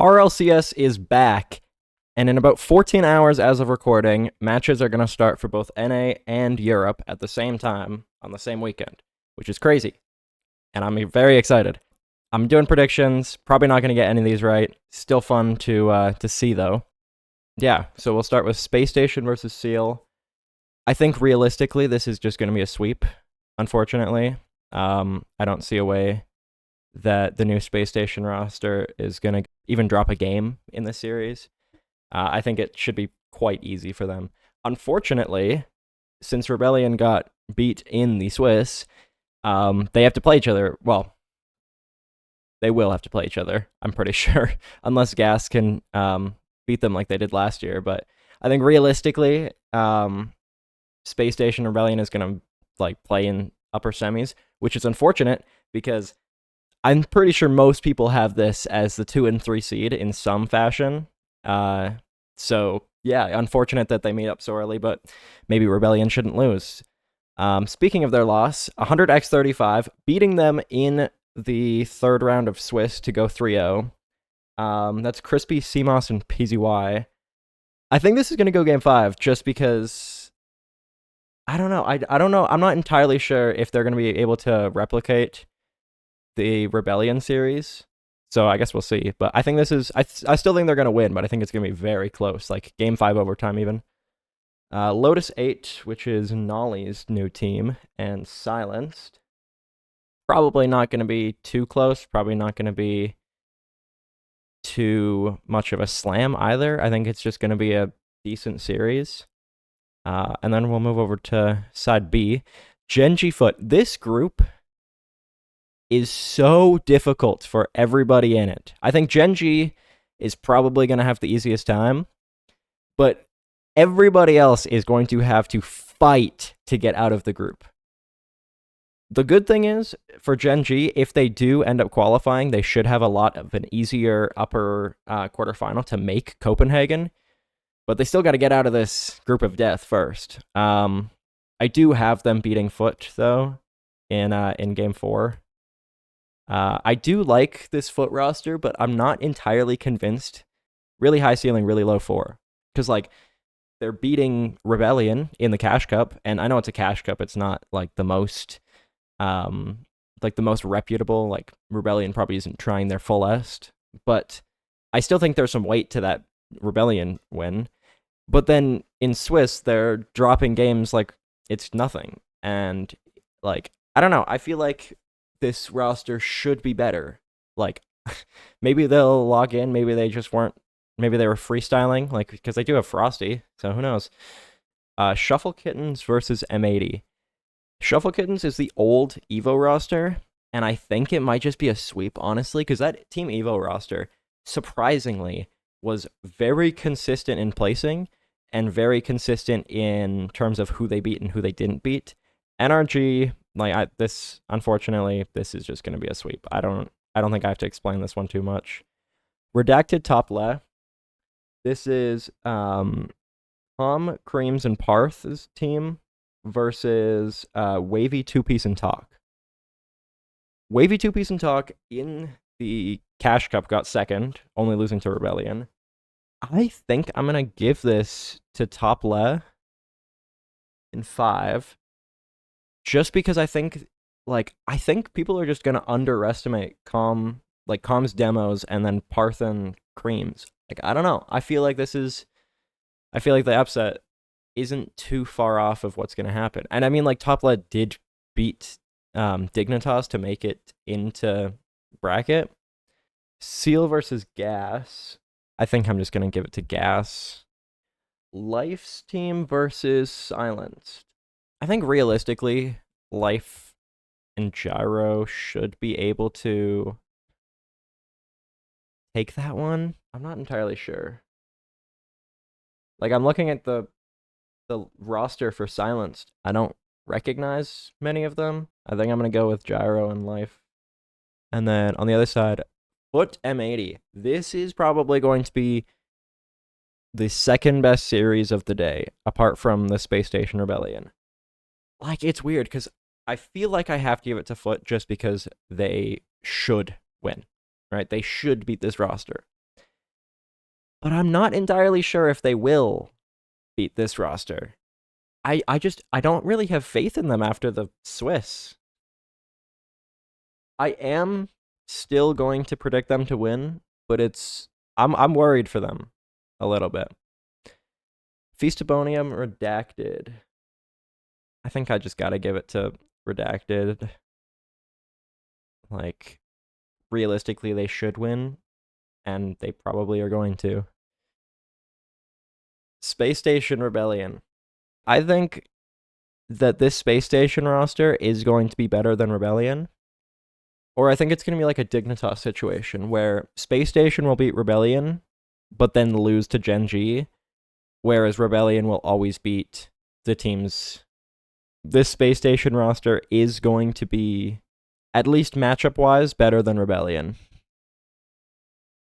RLCS is back, and in about 14 hours as of recording, matches are going to start for both NA and Europe at the same time on the same weekend, which is crazy, and I'm very excited. I'm doing predictions, probably not going to get any of these right. Still fun to see, though. Yeah, so we'll start with Space Station versus Seal. I think realistically, this is just going to be a sweep, unfortunately. I don't see a way that the new Space Station roster is going to even drop a game in the series. I think it should be quite easy for them. Unfortunately, since Rebellion got beat in the Swiss, they have to play each other. Well, they will have to play each other, I'm pretty sure, unless Gas can beat them like they did last year. But I think realistically, Space Station Rebellion is going to play in upper semis, which is unfortunate because I'm pretty sure most people have this as the 2 and 3 seed in some fashion. So yeah, unfortunate that they meet up so early, but maybe Rebellion shouldn't lose. Speaking of their loss, 100x35, beating them in the third round of Swiss to go 3-0. That's Crispy, CMOS, and PZY. I think this is going to go game 5 just because I don't know. I don't know. I'm not entirely sure if they're going to be able to replicate the Rebellion series. So I guess we'll see. But I think this is... I still think they're going to win, but I think it's going to be very close. Like game 5 overtime even. Lotus 8, which is Nolly's new team, and Silenced. Probably not going to be too close. Probably not going to be too much of a slam either. I think it's just going to be a decent series. And then we'll move over to side B. Genji Foot. This group is so difficult for everybody in it. I think Genji is probably going to have the easiest time, but everybody else is going to have to fight to get out of the group. The good thing is, for Genji, if they do end up qualifying, they should have a lot of an easier upper quarterfinal to make Copenhagen, but they still got to get out of this group of death first. I do have them beating Foot, though, in Game 4. I do like this Foot roster, but I'm not entirely convinced. Really high ceiling, really low 4. Because, they're beating Rebellion in the Cash Cup, and I know it's a Cash Cup. It's not, the most... the most reputable. Rebellion probably isn't trying their fullest, but I still think there's some weight to that Rebellion win. But then in Swiss, they're dropping games like it's nothing, and I don't know. I feel like this roster should be better. Maybe they'll log in. Maybe they just weren't. Maybe they were freestyling. Because they do have Frosty, so who knows? Shuffle Kittens versus M80. Shuffle Kittens is the old Evo roster, and I think it might just be a sweep, honestly, because that Team Evo roster, surprisingly, was very consistent in placing and very consistent in terms of who they beat and who they didn't beat. NRG, unfortunately, this is just going to be a sweep. I don't think I have to explain this one too much. Redacted top left. This is Tom, Creams, and Parth's team versus Wavy, Two Piece, and Talk. Wavy, Two Piece, and Talk in the Cash Cup got second, only losing to Rebellion. I think I'm going to give this to Top Le in 5, just because I think people are just going to underestimate Calm's demos and then Parth and Creams. I don't know. I feel like the upset isn't too far off of what's going to happen. And I mean, Top Le did beat Dignitas to make it into bracket. Seal versus Gas. I think I'm just going to give it to Gas. Life's team versus Silenced. I think realistically, Life and Gyro should be able to take that one. I'm not entirely sure. I'm looking at the roster for Silenced. I don't recognize many of them. I think I'm going to go with Gyro and Life. And then on the other side, Foot M80. This is probably going to be the second best series of the day, apart from the Space Station Rebellion. It's weird, because I feel like I have to give it to Foot just because they should win, right? They should beat this roster. but I'm not entirely sure if they will beat this roster. I don't really have faith in them after the Swiss. I am still going to predict them to win, but I'm worried for them a little bit. Feastabonium Redacted. I think I just gotta give it to Redacted. Like, realistically, they should win, and they probably are going to. Space Station Rebellion. I think that this Space Station roster is going to be better than Rebellion. Or I think it's going to be like a Dignitas situation where Space Station will beat Rebellion, but then lose to Gen G, whereas Rebellion will always beat the teams. This Space Station roster is going to be, at least matchup-wise, better than Rebellion.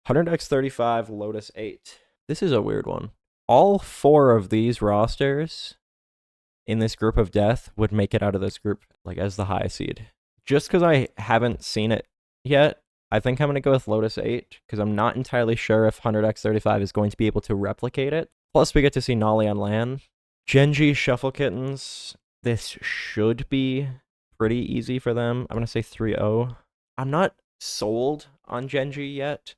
100x35 Lotus 8. This is a weird one. All 4 of these rosters in this group of death would make it out of this group like as the high seed. Just because I haven't seen it yet, I think I'm going to go with Lotus 8 because I'm not entirely sure if 100x35 is going to be able to replicate it. Plus, we get to see Nolly on LAN. Genji Shuffle Kittens. This should be pretty easy for them. I'm going to say 3-0. I'm not sold on Genji yet.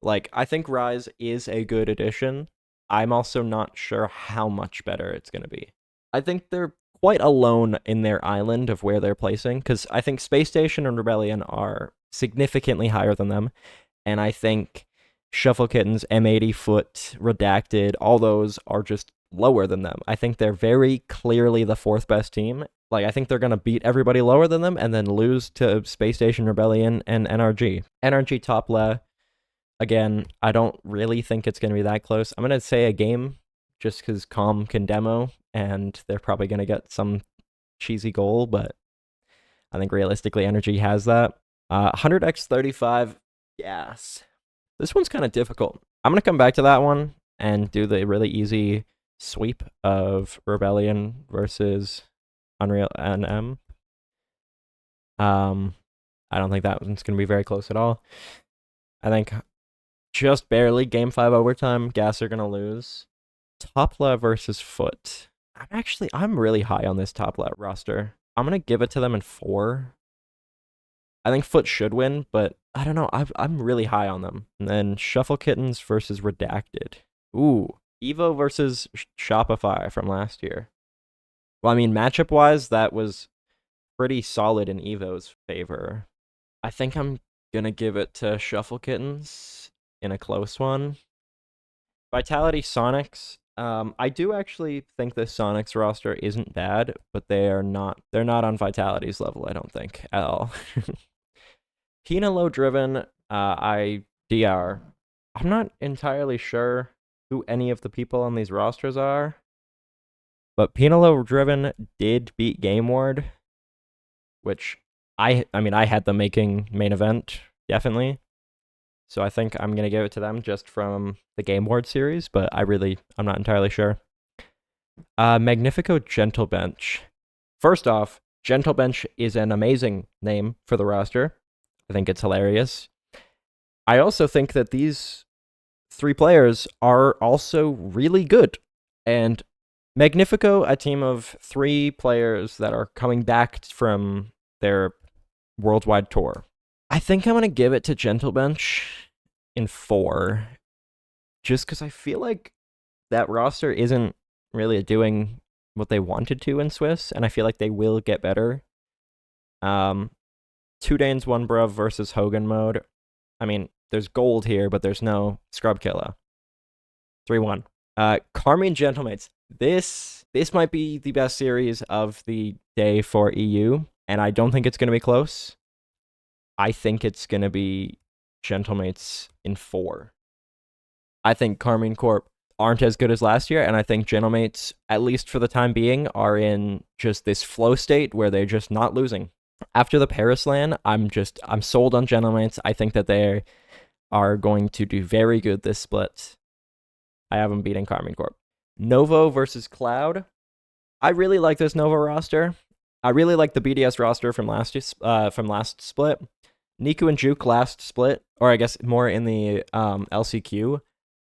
Like, I think Rise is a good addition. I'm also not sure how much better it's going to be. I think they're quite alone in their island of where they're placing, because I think Space Station and Rebellion are significantly higher than them, and I think Shuffle Kittens, M80 Foot, Redacted, all those are just lower than them. I think they're very clearly the 4th best team. Like, I think they're going to beat everybody lower than them and then lose to Space Station, Rebellion, and NRG. NRG top left. Again, I don't really think it's going to be that close. I'm going to say a game just because Calm can demo, and they're probably going to get some cheesy goal, but I think realistically Energy has that. 100x35 Gas. This one's kind of difficult. I'm going to come back to that one and do the really easy sweep of Rebellion versus Unreal NM. I don't think that one's going to be very close at all. I think just barely game 5 overtime, Gas are going to lose. Topla versus Foot. I'm really high on this Topla roster. I'm going to give it to them in 4. I think Foot should win, but I don't know. I'm really high on them. And then Shuffle Kittens versus Redacted. Ooh, Evo versus Shopify from last year. Well, I mean, matchup-wise, that was pretty solid in Evo's favor. I think I'm going to give it to Shuffle Kittens in a close one. Vitality Sonics. I do actually think the Sonics roster isn't bad, but they're not on Vitality's level, I don't think, at all. Pinalo Driven, IDR. I'm not entirely sure who any of the people on these rosters are, but Pinalo Driven did beat Game Ward, which I mean, I had them making main event, definitely. So I think I'm going to give it to them just from the Game Ward series, but I'm not entirely sure. Magnifico Gentle Bench. First off, Gentle Bench is an amazing name for the roster. I think it's hilarious. I also think that these 3 players are also really good. And Magnifico, a team of 3 players that are coming back from their worldwide tour. I think I'm going to give it to Gentle Bench in 4, just because I feel like that roster isn't really doing what they wanted to in Swiss, and I feel like they will get better. 2 Danes, 1 Bruv versus Hogan mode. I mean, there's gold here, but there's no scrub killer. 3-1. Carmine Gentlemates. This might be the best series of the day for EU, and I don't think it's going to be close. I think it's going to be Gentlemates in 4. I think Carmine Corp aren't as good as last year, and I think Gentlemates, at least for the time being, are in just this flow state where they're just not losing. After the Paris LAN, I'm sold on Gentlemates. I think that they are going to do very good this split. I have them beating Carmine Corp. Novo versus Cloud. I really like this Novo roster. I really like the BDS roster from last split. Niku and Juke last split, or I guess more in the LCQ,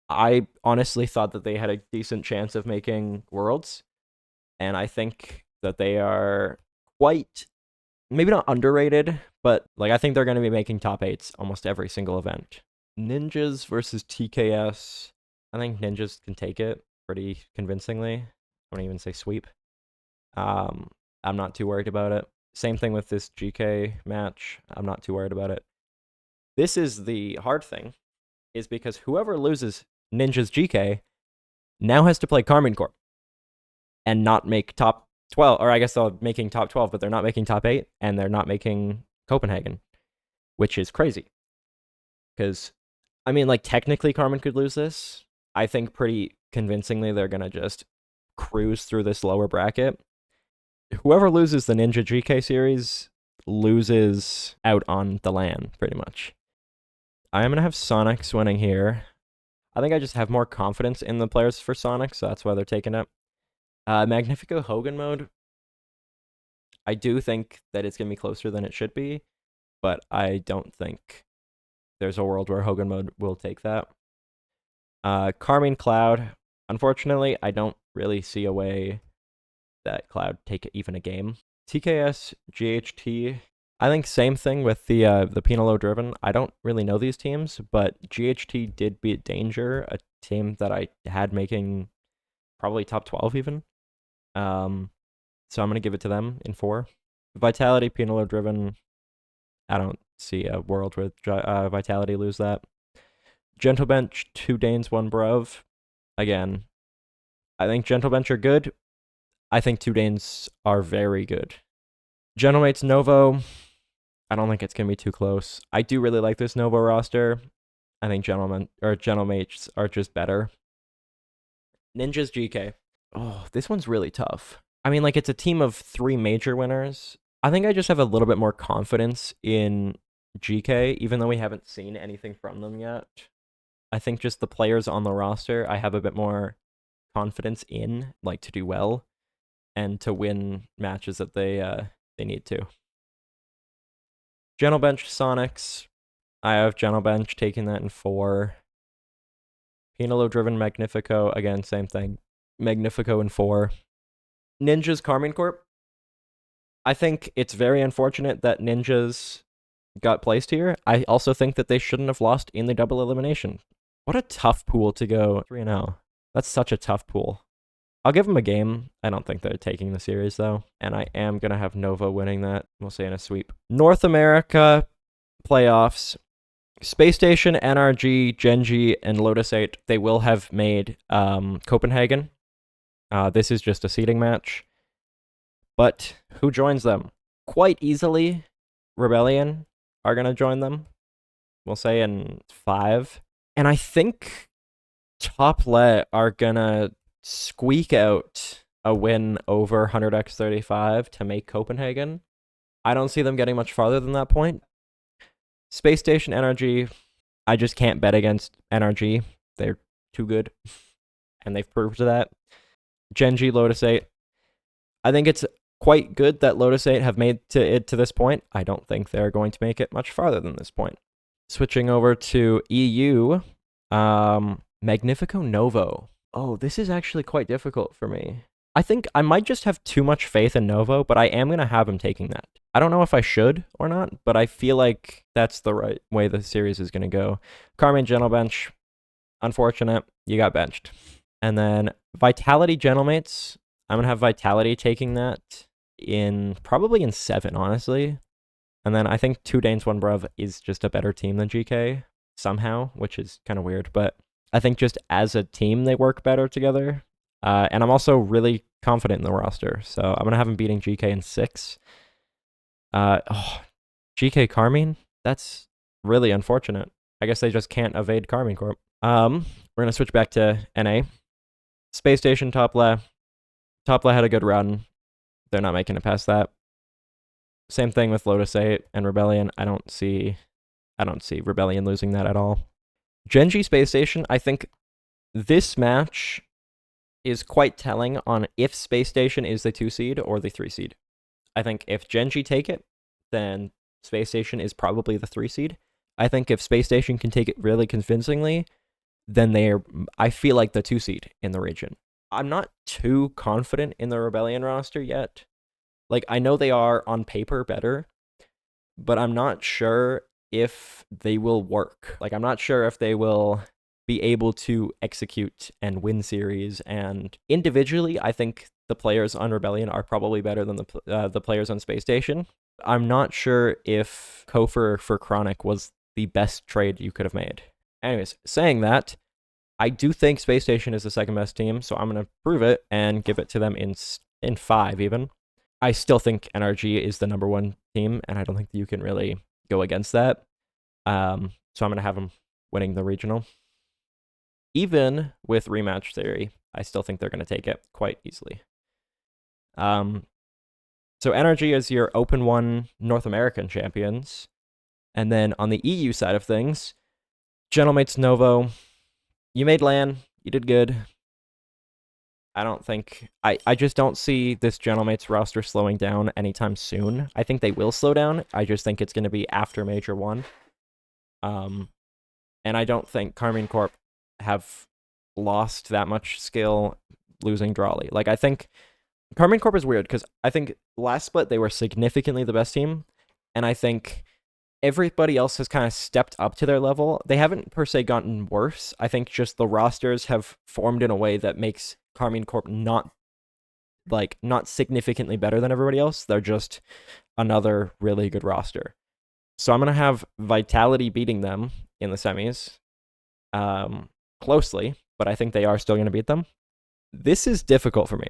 I honestly thought that they had a decent chance of making Worlds, and I think that they are quite, maybe not underrated, but like I think they're going to be making top 8s almost every single event. Ninjas versus TKS. I think Ninjas can take it pretty convincingly. I wouldn't even say sweep. I'm not too worried about it. Same thing with this GK match. I'm not too worried about it. This is the hard thing, is because whoever loses Ninja's GK now has to play Karmine Corp and not make top 12, or I guess they're making top 12, but they're not making top 8, and they're not making Copenhagen, which is crazy. Because, I mean, like, technically Karmine could lose this. I think pretty convincingly they're going to just cruise through this lower bracket. Whoever loses the Ninja GK series loses out on the LAN, pretty much. I am going to have Sonics winning here. I think I just have more confidence in the players for Sonic, so that's why they're taking it. Magnifico Hogan mode. I do think that it's going to be closer than it should be, but I don't think there's a world where Hogan mode will take that. Karmine Cloud. Unfortunately, I don't really see a way that Cloud take even a game. TKS, GHT. I think same thing with the Pinalo Driven. I don't really know these teams, but GHT did beat Danger, a team that I had making probably top 12 even. So I'm going to give it to them in 4. Vitality, Pinalo Driven. I don't see a world where Vitality lose that. Gentle Bench, 2 Danes, 1 Bruv. Again, I think Gentle Bench are good. I think 2 Danes are very good. Gentlemates Novo. I don't think it's going to be too close. I do really like this Novo roster. I think Gentlemates are just better. Ninjas GK. Oh, this one's really tough. I mean, like, it's a team of 3 major winners. I think I just have a little bit more confidence in GK, even though we haven't seen anything from them yet. I think just the players on the roster, I have a bit more confidence in, like, to do well and to win matches that they need to. Gentle Bench Sonics. I have Gentle Bench taking that in 4. Pinalo Driven Magnifico. Again, same thing. Magnifico in 4. Ninjas Karmine Corp. I think it's very unfortunate that Ninjas got placed here. I also think that they shouldn't have lost in the double elimination. What a tough pool to go 3-0. That's such a tough pool. I'll give them a game. I don't think they're taking the series, though. And I am going to have Nova winning that. We'll say in a sweep. North America playoffs. Space Station, NRG, Genji, and Lotus 8, they will have made Copenhagen. This is just a seeding match. But who joins them? Quite easily, Rebellion are going to join them. We'll say in 5. And I think Top Let are going to squeak out a win over 100x35 to make Copenhagen. I don't see them getting much farther than that point. Space Station, NRG, I just can't bet against NRG. They're too good, and they've proved that. Genji, Lotus 8. I think it's quite good that Lotus 8 have made it to this point. I don't think they're going to make it much farther than this point. Switching over to EU, Magnifico Novo. Oh, this is actually quite difficult for me. I think I might just have too much faith in Novo, but I am going to have him taking that. I don't know if I should or not, but I feel like that's the right way the series is going to go. Karmine Gentle Bench, unfortunate, you got benched. And then Vitality Gentlemates, I'm going to have Vitality taking that in probably in 7, honestly. And then I think 2 Danes, 1 Bruv is just a better team than GK somehow, which is kind of weird, but I think just as a team, they work better together. And I'm also really confident in the roster. So I'm going to have him beating GK in 6. GK Karmine? That's really unfortunate. I guess they just can't evade Karmine Corp. We're going to switch back to NA. Space Station, Top Left. Top Left had a good run. They're not making it past that. Same thing with Lotus 8 and Rebellion. I don't see Rebellion losing that at all. Genji Space Station, I think this match is quite telling on if Space Station is the 2 seed or the 3 seed. I think if Genji take it, then Space Station is probably the 3 seed. I think if Space Station can take it really convincingly, then I feel like the 2 seed in the region. I'm not too confident in the Rebellion roster yet. Like, I know they are on paper better, but I'm not sure if they will work. Like, I'm not sure if they will be able to execute and win series. And individually, I think the players on Rebellion are probably better than the players on Space Station. I'm not sure if Kofor for Chronic was the best trade you could have made. Anyways, saying that, I do think Space Station is the second best team, so I'm going to prove it and give it to them in 5 even. I still think NRG is the number 1 team, and I don't think you can really go against that. So I'm going to have them winning the regional. Even with rematch theory, I still think they're going to take it quite easily. So NRG is your Open 1 North American champions. And then on the EU side of things, Gentlemates Novo, you made LAN, you did good. I just don't see this Gentlemates roster slowing down anytime soon. I think they will slow down. I just think it's going to be after Major 1. And I don't think Karmine Corp have lost that much skill losing Drawley. Like, I think Karmine Corp is weird because I think last split they were significantly the best team, and I think everybody else has kind of stepped up to their level. They haven't per se gotten worse. I think just the rosters have formed in a way that makes Karmine Corp not significantly better than everybody else. They're just another really good roster. So I'm going to have Vitality beating them in the semis closely, but I think they are still going to beat them. This is difficult for me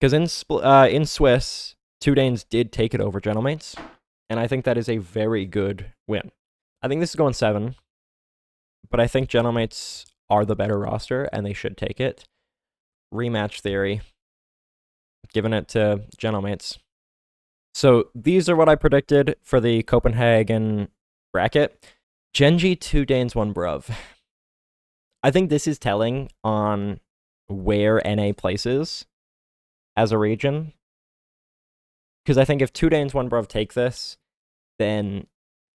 because in Swiss, Two Danes did take it over Gentlemates, and I think that is a very good win. I think this is going 7, but I think Gentlemates are the better roster, and they should take it. Rematch theory, giving it to Gentlemates. So these are what I predicted for the Copenhagen bracket. Genji, 2 Danes, 1 Bruv. I think this is telling on where NA places as a region. Because I think if 2 Danes, 1 Bruv take this, then,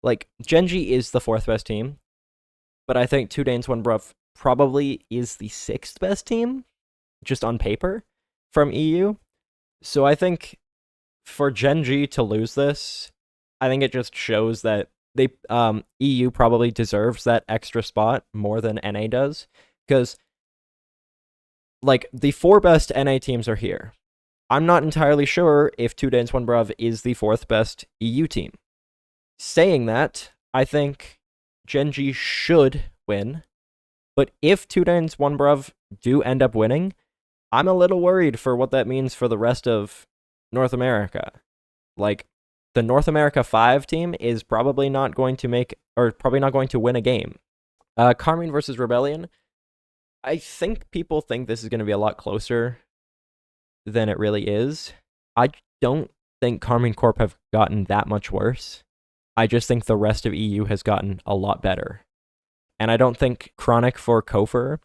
like, Genji is the 4th best team, but I think 2 Danes, 1 Bruv probably is the 6th best team, just on paper, from EU. So I think for Genji to lose this, I think it just shows that they EU probably deserves that extra spot more than NA does, because, like, the 4 best NA teams are here. I'm not entirely sure if 2 Danes, 1 Bruv is the 4th best EU team. Saying that, I think Genji should win, but if 2 Danes, 1 Bruv do end up winning, I'm a little worried for what that means for the rest of North America. Like, the North America 5 team is probably not going to win a game. Karmine versus Rebellion, I think people think this is going to be a lot closer than it really is. I don't think Karmine Corp have gotten that much worse. I just think the rest of EU has gotten a lot better. And I don't think Chronic for Kofor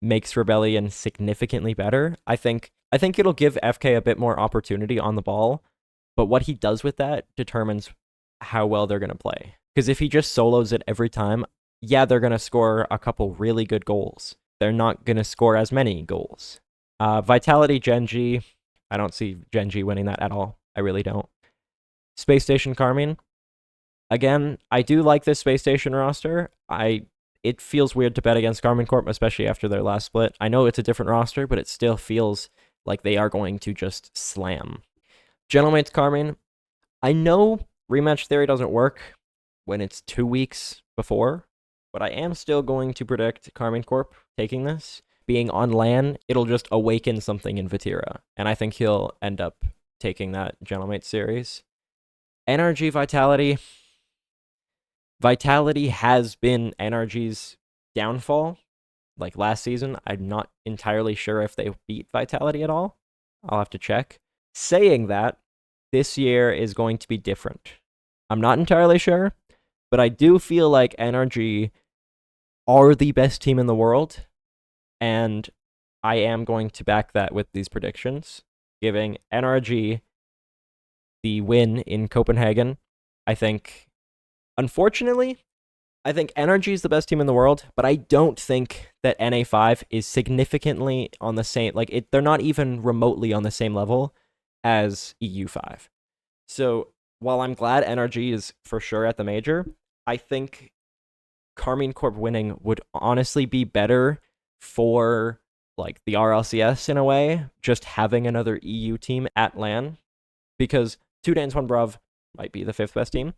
makes Rebellion significantly better. I think it'll give FK a bit more opportunity on the ball, but what he does with that determines how well they're going to play. Because if he just solos it every time, yeah, they're going to score a couple really good goals. They're not going to score as many goals. Vitality, Genji, I don't see Genji winning that at all. I really don't. Space Station, Karmine. Again, I do like this Space Station roster. It feels weird to bet against Karmine Corp, especially after their last split. I know it's a different roster, but it still feels like they are going to just slam. Gentlemates, Karmine. I know rematch theory doesn't work when it's 2 weeks before, but I am still going to predict Karmine Corp taking this. Being on LAN, it'll just awaken something in Vatira, and I think he'll end up taking that Gentlemates series. NRG, Vitality. Vitality has been NRG's downfall. Like last season, I'm not entirely sure if they beat Vitality at all. I'll have to check. Saying that, this year is going to be different. I'm not entirely sure, but I do feel like NRG are the best team in the world, and I am going to back that with these predictions, giving NRG the win in Copenhagen. I think, unfortunately, I think NRG is the best team in the world, but I don't think that NA5 is significantly on the same, like, they're not even remotely on the same level as EU5. So while I'm glad NRG is for sure at the major, I think Carmine Corp winning would honestly be better for like the RLCS in a way, just having another EU team at LAN, because 2Dans 1Brav might be the fifth best team.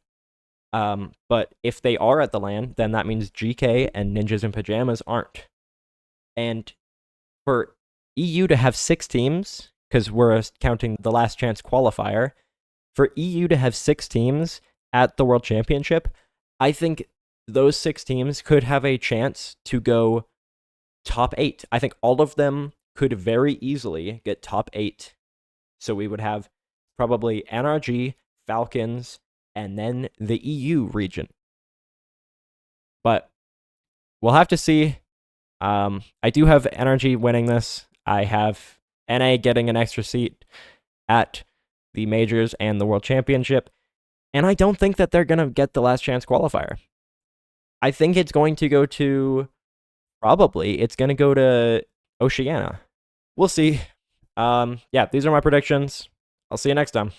But if they are at the LAN, then that means GK and Ninjas in Pajamas aren't. And for EU to have 6 teams, because we're counting the last chance qualifier, for EU to have 6 teams at the World Championship, I think those 6 teams could have a chance to go top 8. I think all of them could very easily get top 8. So we would have probably NRG, Falcons, and then the EU region. But we'll have to see. I do have NRG winning this. I have NA getting an extra seat at the majors and the World Championship. And I don't think that they're going to get the last chance qualifier. I think it's going to go to, probably, it's going to go to Oceania. We'll see. Yeah, these are my predictions. I'll see you next time.